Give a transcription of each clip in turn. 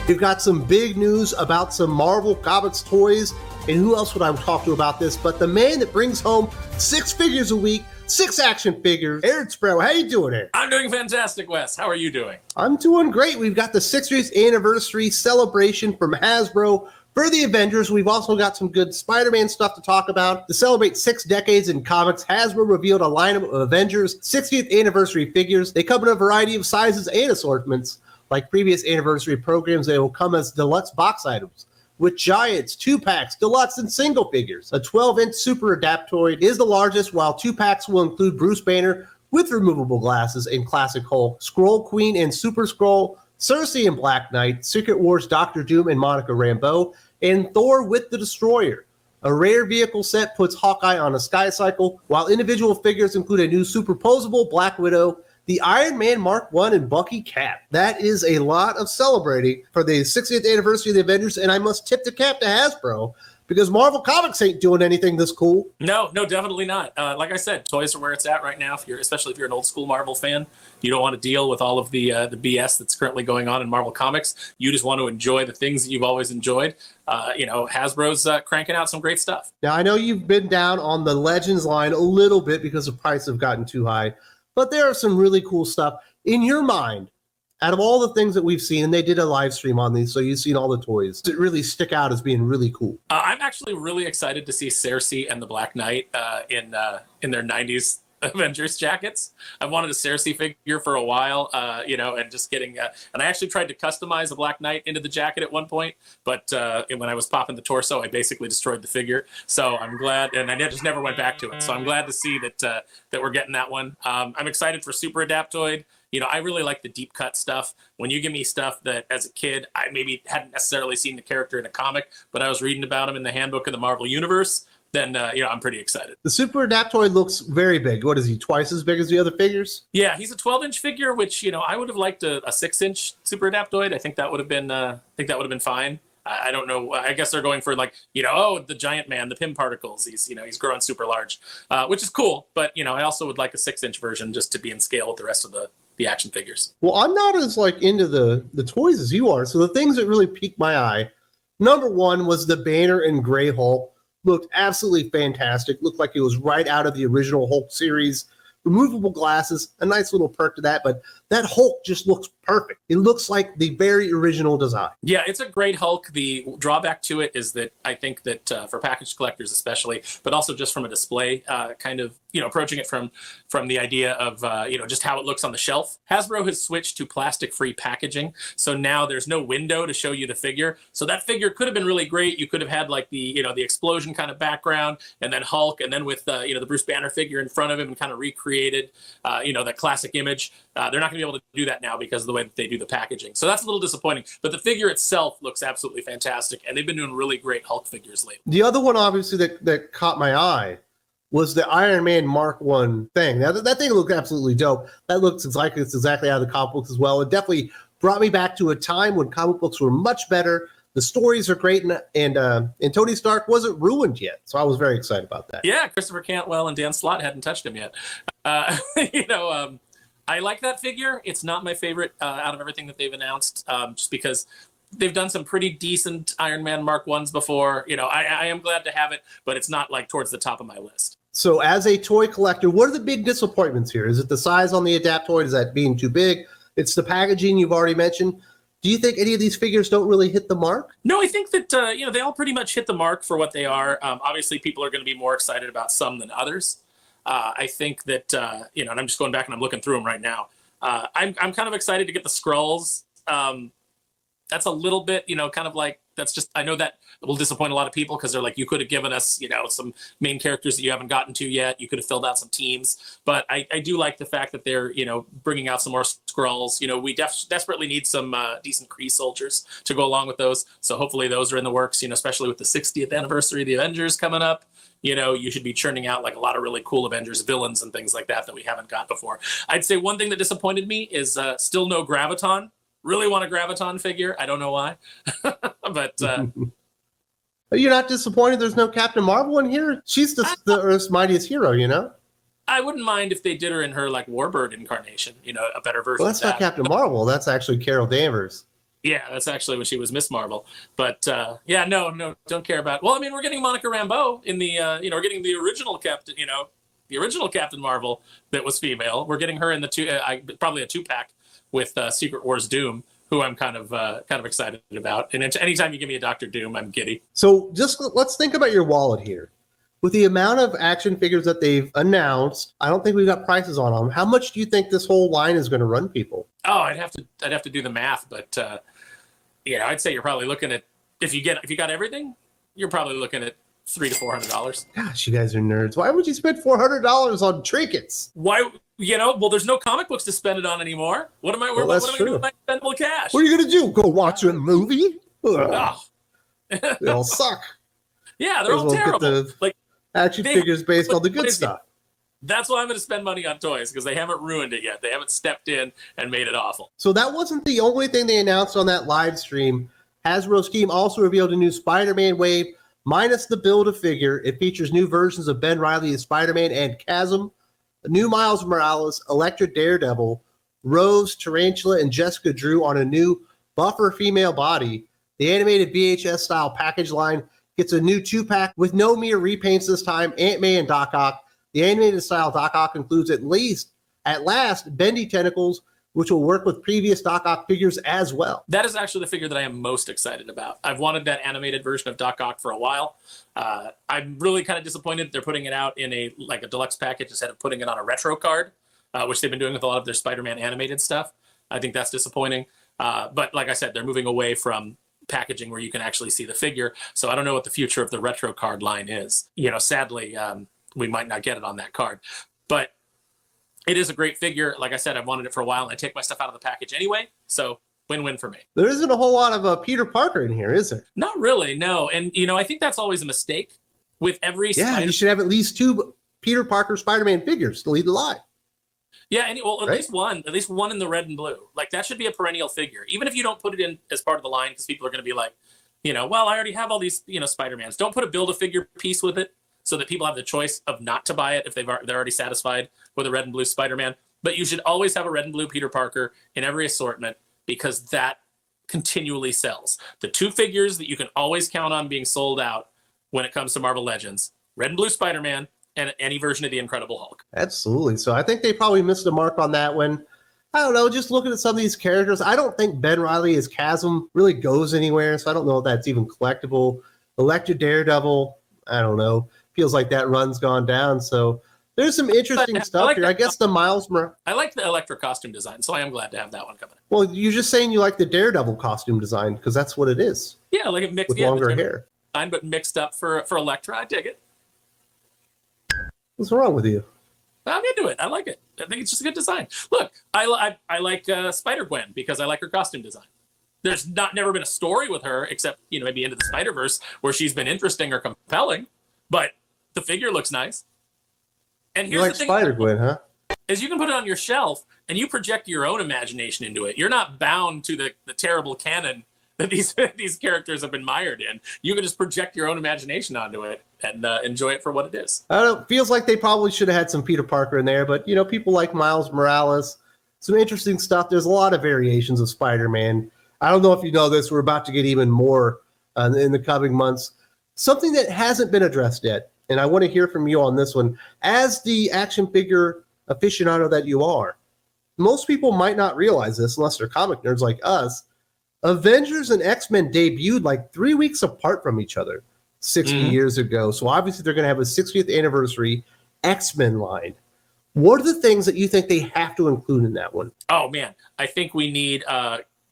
We've got some big news about some Marvel Comics toys, and who else would I talk to about this but the man that brings home 6 figures a week, 6 action figures, Aaron Sparrow. How you doing, Aaron? I'm doing fantastic, Wes. How are you doing? I'm doing great. We've got the 60th anniversary celebration from Hasbro for the Avengers. We've also got some good Spider-Man stuff to talk about. To celebrate 6 decades in comics, Hasbro revealed a lineup of Avengers 60th anniversary figures. They come in a variety of sizes and assortments. Like previous anniversary programs, they will come as deluxe box items with giants, 2-packs, deluxe, and single figures. A 12-inch Super Adaptoid is the largest, while 2-packs will include Bruce Banner with removable glasses and Classic Hulk, Skrull Queen and Super Skrull, Cersei and Black Knight, Secret Wars Doctor Doom and Monica Rambeau, and Thor with the Destroyer. A rare vehicle set puts Hawkeye on a Sky Cycle, while individual figures include a new superposable Black Widow, the Iron Man Mark I, and Bucky Cap. That is a lot of celebrating for the 60th anniversary of the Avengers, and I must tip the cap to Hasbro, because Marvel Comics ain't doing anything this cool. No, definitely not. Like I said, toys are where it's at right now. Especially if you're an old school Marvel fan, you don't want to deal with all of the BS that's currently going on in Marvel Comics. You just want to enjoy the things that you've always enjoyed. Hasbro's cranking out some great stuff. Now, I know you've been down on the Legends line a little bit because the prices have gotten too high, but there are some really cool stuff. In your mind, out of all the things that we've seen, and they did a live stream on these, so you've seen all the toys that really stick out as being really cool. I'm actually really excited to see Cersei and the Black Knight in their 90s Avengers jackets. I've wanted a Cersei figure for a while, and just getting and I actually tried to customize a Black Knight into the jacket at one point, but when I was popping the torso, I basically destroyed the figure. So I'm glad, and I just never went back to it. So I'm glad to see that we're getting that one. I'm excited for Super Adaptoid. I really like the deep cut stuff. When you give me stuff that as a kid, I maybe hadn't necessarily seen the character in a comic, but I was reading about him in the handbook of the Marvel Universe, then I'm pretty excited. The Super Adaptoid looks very big. What is he, twice as big as the other figures? Yeah, he's a 12-inch figure, which I would have liked a 6-inch Super Adaptoid. I think that would have been fine. I don't know. I guess they're going for the giant man, the Pym particles. He's growing super large, which is cool. But I also would like a 6-inch version just to be in scale with the rest of the action figures. Well, I'm not as into the toys as you are. So the things that really piqued my eye, number one was the Banner and Gray Hulk. Looked absolutely fantastic. Looked like it was right out of the original Hulk series. Removable glasses, a nice little perk to that, but that Hulk just looks perfect. It looks like the very original design. Yeah, it's a great Hulk. The drawback to it is that I think that for package collectors especially, but also just from a display approaching it from the idea of just how it looks on the shelf. Hasbro has switched to plastic-free packaging, so now there's no window to show you the figure. So that figure could have been really great. You could have had like the explosion kind of background, and then Hulk, and then with the Bruce Banner figure in front of him, and kind of recreated that classic image. They're not going to be able to do that now because of the way that they do the packaging. So that's a little disappointing. But the figure itself looks absolutely fantastic, and they've been doing really great Hulk figures lately. The other one, obviously, that caught my eye was the Iron Man Mark I thing. Now, that thing looked absolutely dope. That looks like it's exactly out of the comic books as well. It definitely brought me back to a time when comic books were much better. The stories are great, and Tony Stark wasn't ruined yet. So I was very excited about that. Yeah, Christopher Cantwell and Dan Slott hadn't touched him yet. I like that figure. It's not my favorite out of everything that they've announced, just because they've done some pretty decent Iron Man Mark I's before. I am glad to have it, but it's not like towards the top of my list. So as a toy collector, what are the big disappointments here? Is it the size on the Adaptoid? Is that being too big? It's the packaging you've already mentioned. Do you think any of these figures don't really hit the mark? No, I think that they all pretty much hit the mark for what they are. Obviously, people are going to be more excited about some than others. I think that and I'm just going back and I'm looking through them right now. I'm kind of excited to get the Skrulls. That's a little bit, kind of like, that's just, I know that will disappoint a lot of people because they're like, you could have given us, some main characters that you haven't gotten to yet. You could have filled out some teams. But I do like the fact that they're, bringing out some more Skrulls. We desperately need some decent Kree soldiers to go along with those. So hopefully those are in the works, especially with the 60th anniversary of the Avengers coming up. You should be churning out like a lot of really cool Avengers villains and things like that we haven't got before. I'd say one thing that disappointed me is still no Graviton. Really want a Graviton figure. I don't know why. But you're not disappointed there's no Captain Marvel in here? She's the Earth's mightiest hero, I wouldn't mind if they did her in her like Warbird incarnation, a better version. Well, that's not Captain Marvel. That's actually Carol Danvers. Yeah, that's actually when she was Miss Marvel. But yeah, no, don't care about. Well, I mean, we're getting Monica Rambeau in the we're getting the original Captain, the original Captain Marvel that was female. We're getting her in the probably a 2-pack with Secret Wars Doom, who I'm kind of excited about. And anytime you give me a Doctor Doom, I'm giddy. So just let's think about your wallet here. With the amount of action figures that they've announced, I don't think we've got prices on them. How much do you think this whole line is going to run people? Oh, I'd have to do the math, but I'd say you're probably looking at if you got everything, you're probably looking at $300 to $400. Gosh, you guys are nerds. Why would you spend $400 on trinkets? Why? Well, there's no comic books to spend it on anymore. What am I going to do with my spendable cash? What are you going to do? Go watch a movie? Oh. They all suck. Yeah, they're all terrible. Like action figures based on the good stuff. That's why I'm going to spend money on toys, because they haven't ruined it yet. They haven't stepped in and made it awful. So that wasn't the only thing they announced on that live stream. Hasbro's team also revealed a new Spider-Man wave, minus the Build-A-Figure. It features new versions of Ben Reilly as Spider-Man and Chasm, a new Miles Morales, Elektra Daredevil, Rose, Tarantula, and Jessica Drew on a new buffer female body. The animated VHS-style package line gets a new 2-pack with no mere repaints this time, Ant-Man and Doc Ock. The animated style Doc Ock includes at last, bendy tentacles, which will work with previous Doc Ock figures as well. That is actually the figure that I am most excited about. I've wanted that animated version of Doc Ock for a while. I'm really kind of disappointed they're putting it out in a deluxe package instead of putting it on a retro card, which they've been doing with a lot of their Spider-Man animated stuff. I think that's disappointing. But like I said, they're moving away from packaging where you can actually see the figure. So I don't know what the future of the retro card line is. Sadly, we might not get it on that card. But it is a great figure. Like I said, I've wanted it for a while, and I take my stuff out of the package anyway. So win-win for me. There isn't a whole lot of Peter Parker in here, is there? Not really, no. And, I think that's always a mistake with every... Yeah, you should have at least 2 Peter Parker Spider-Man figures to lead the line. Yeah, at least one in the red and blue. Like, that should be a perennial figure. Even if you don't put it in as part of the line, because people are going to be like, well, I already have all these, Spider-Mans. Don't put a Build-A-Figure piece with it so that people have the choice of not to buy it if they're already satisfied with a red and blue Spider-Man. But you should always have a red and blue Peter Parker in every assortment, because that continually sells. The 2 figures that you can always count on being sold out when it comes to Marvel Legends, red and blue Spider-Man and any version of the Incredible Hulk. Absolutely. So I think they probably missed the mark on that one. I don't know, just looking at some of these characters, I don't think Ben Reilly as Chasm really goes anywhere, so I don't know if that's even collectible. Elektra Daredevil, I don't know. Feels like that run's gone down, so there's some interesting stuff here. I guess the Miles Morales. I like the Elektra costume design, so I am glad to have that one coming. Well, you're just saying you like the Daredevil costume design, because that's what it is. Yeah, like it mixed with longer hair. Design, but mixed up for Elektra. I dig it. What's wrong with you? I'm into it. I like it. I think it's just a good design. Look, I like Spider-Gwen because I like her costume design. There's never been a story with her except, maybe Into the Spider-Verse where she's been interesting or compelling, but the figure looks nice. And here's you like the thing, Spider-Gwen, huh? Is you can put it on your shelf and you project your own imagination into it. You're not bound to the terrible canon that these characters have been mired in. You can just project your own imagination onto it and enjoy it for what it is. I don't know. Feels like they probably should have had some Peter Parker in there, but people like Miles Morales. Some interesting stuff. There's a lot of variations of Spider-Man. I don't know if you know this. We're about to get even more in the coming months. Something that hasn't been addressed yet, and I want to hear from you on this one. As the action figure aficionado that you are, most people might not realize this unless they're comic nerds like us. Avengers and X-Men debuted like 3 weeks apart from each other 60 years ago. So obviously they're going to have a 60th anniversary X-Men line. What are the things that you think they have to include in that one? Oh, man. I think we need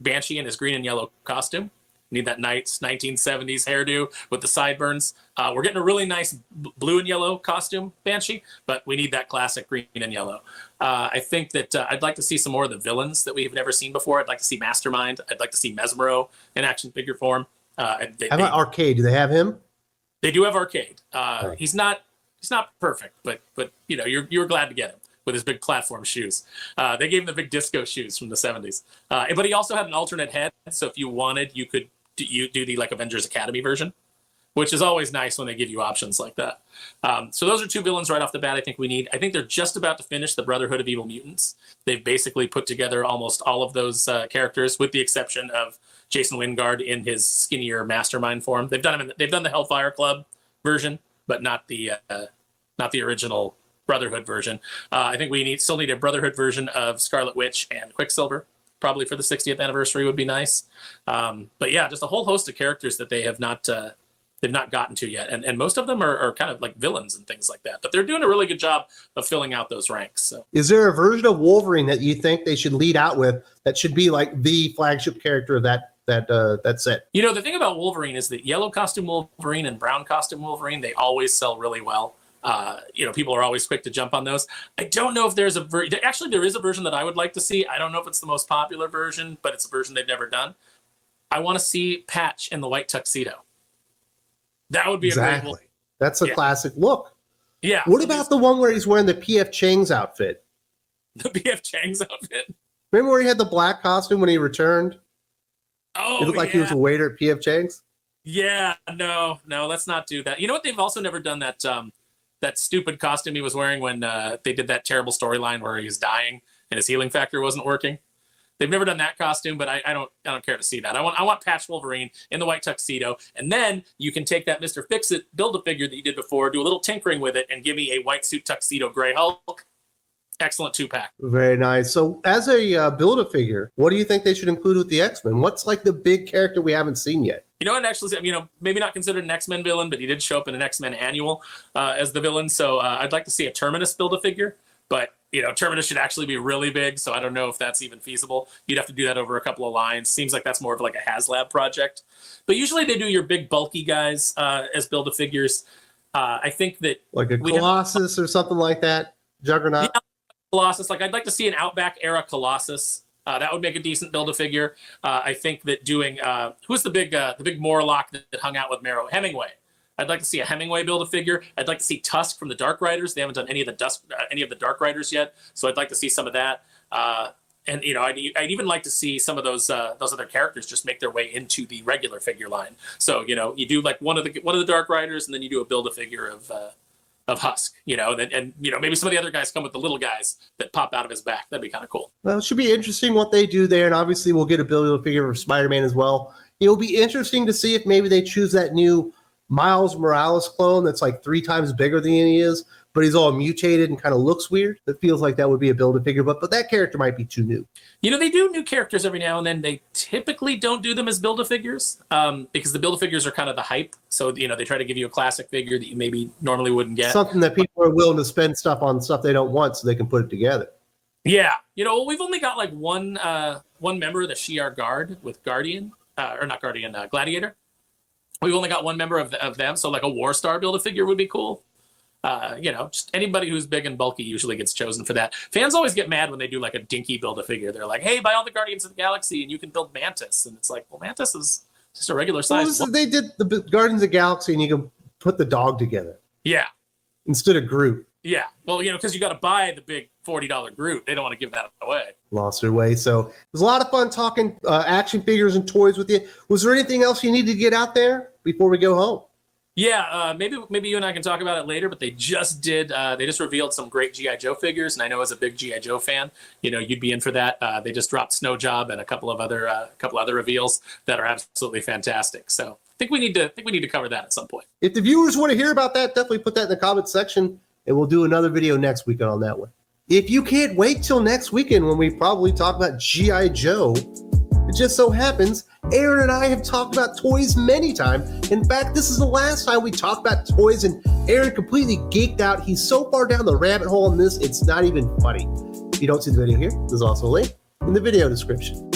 Banshee in his green and yellow costume. Need that nice 1970s hairdo with the sideburns. We're getting a really nice blue and yellow costume, Banshee, but we need that classic green and yellow. I think that I'd like to see some more of the villains that we've never seen before. I'd like to see Mastermind. I'd like to see Mesmero in action figure form. How about Arcade? Do they have him? They do have Arcade. He's not perfect, but you're glad to get him with his big platform shoes. They gave him the big disco shoes from the 70s. But he also had an alternate head, so if you wanted, you could do the Avengers Academy version. which is always nice when they give you options like that. So those are two villains right off the bat I think we need. I think they're just about to finish the Brotherhood of Evil Mutants. They've basically put together almost all of those characters, with the exception of Jason Wingard in his skinnier mastermind form. They've done the Hellfire Club version, but not the original Brotherhood version. I think we still need a Brotherhood version of Scarlet Witch and Quicksilver. Probably for the 60th anniversary would be nice. But yeah, just a whole host of characters that they have not they've not gotten to yet, and most of them are kind of like villains and things like that. But they're doing a really good job of filling out those ranks. So, is there a version of Wolverine that you think they should lead out with that should be like the flagship character of that set? You know, the thing about Wolverine is that yellow costume Wolverine and brown costume Wolverine, they always sell really well. You know, people are always quick to jump on those. I don't know if there's actually there is a version that I would like to see. I don't know if it's the most popular version, but it's a version they've never done. I want to see Patch in the white tuxedo. That would be exactly. A great That's a classic look. Yeah. What about the one where he's wearing the P.F. Chang's outfit? The P.F. Chang's outfit? Remember where he had the black costume when he returned? Oh, it looked like he was a waiter at P.F. Chang's? Yeah, no, let's not do that. You know what? They've also never done that that stupid costume he was wearing when they did that terrible storyline where he was dying and his healing factor wasn't working. They've never done that costume, but I don't care to see that. I want Patch Wolverine in the white tuxedo, and then you can take that Mr. Fix-It Build-A-Figure that you did before, do a little tinkering with it, and give me a white suit tuxedo Gray Hulk. Excellent 2-pack. Very nice. So as a Build-A-Figure, what do you think they should include with the X-Men? What's like the big character we haven't seen yet? You know what? Actually, maybe not considered an X-Men villain, but he did show up in an X-Men annual as the villain. So I'd like to see a Terminus Build-A-Figure, but Terminus should actually be really big, so I don't know if that's even feasible. You'd have to do that over a couple of lines. Seems like that's more of like a HasLab project. But usually they do your big bulky guys as Build-A-Figures. I think that like a Colossus or something like that, Juggernaut. Yeah, Colossus. Like I'd like to see an Outback era Colossus. That would make a decent Build-A-Figure. I think that doing who's the big Morlock that hung out with Marrow? Hemingway. I'd like to see a Hemingway Build-A-Figure. I'd like to see Tusk from the Dark Riders. They haven't done any of the Dark Riders yet, so I'd like to see some of that. And I'd even like to see some of those other characters just make their way into the regular figure line. So you do like one of the Dark Riders, and then you do a Build-A-Figure of Husk. And maybe some of the other guys come with the little guys that pop out of his back. That'd be kind of cool. Well, it should be interesting what they do there, and obviously we'll get a Build-A-Figure of Spider-Man as well. It'll be interesting to see if maybe they choose that new Miles Morales clone that's like 3 times bigger than he is, but he's all mutated and kind of looks weird. It feels like that would be a Build-A-Figure, but that character might be too new. They do new characters every now and then. They typically don't do them as Build-A-Figures because the Build-A-Figures are kind of the hype. So, they try to give you a classic figure that you maybe normally wouldn't get. Something that people are willing to spend stuff on stuff they don't want so they can put it together. Yeah. We've only got like one member of the Shi'ar Guard with Gladiator. We've only got one member of them, so like a War Star Build-A-Figure would be cool. Just anybody who's big and bulky usually gets chosen for that. Fans always get mad when they do like a dinky Build-A-Figure. They're like, hey, buy all the Guardians of the Galaxy and you can build Mantis. And it's like, well, Mantis is just a regular size. Well, they did the Guardians of the Galaxy and you can put the dog together. Yeah. Instead of Groot. Yeah. Well, because you got to buy the big $40 Groot. They don't want to give that away. Lost their way. So it was a lot of fun talking action figures and toys with you. Was there anything else you needed to get out there before we go home? Yeah, maybe you and I can talk about it later, but they just revealed some great G.I. Joe figures, and I know as a big G.I. Joe fan, you'd be in for that. They just dropped Snow Job and a couple of other reveals that are absolutely fantastic. So I think we need to cover that at some point. If the viewers want to hear about that, definitely put that in the comments section, and we'll do another video next weekend on that one. If you can't wait till next weekend when we probably talk about G.I. Joe, it just so happens Aaron and I have talked about toys many times. In fact, this is the last time we talked about toys, and Aaron completely geeked out. He's so far down the rabbit hole in this, it's not even funny. If you don't see the video here, there's also a link in the video description.